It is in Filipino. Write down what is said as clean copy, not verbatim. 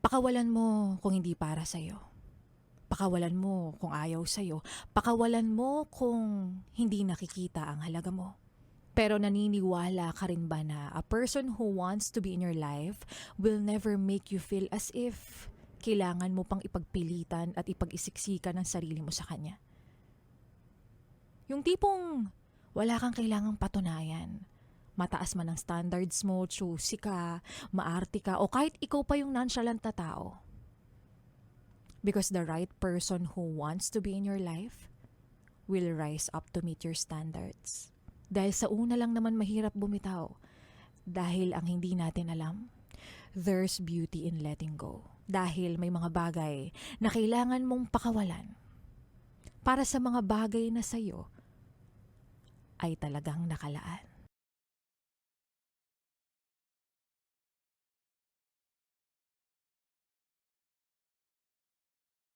Pakawalan mo kung hindi para sa'yo. Pakawalan mo kung ayaw sa'yo. Pakawalan mo kung hindi nakikita ang halaga mo. Pero naniniwala ka rin ba na a person who wants to be in your life will never make you feel as if kailangan mo pang ipagpilitan at ipag-isiksikan ang sarili mo sa kanya? Yung tipong wala kang kailangang patunayan. Mataas man ang standards mo, choosy ka, maarte ka, o kahit ikaw pa yung nonchalant na tao. Because the right person who wants to be in your life will rise up to meet your standards. Dahil sa una lang naman mahirap bumitaw. Dahil ang hindi natin alam, there's beauty in letting go. Dahil may mga bagay na kailangan mong pakawalan para sa mga bagay na sa'yo ay talagang nakalaan.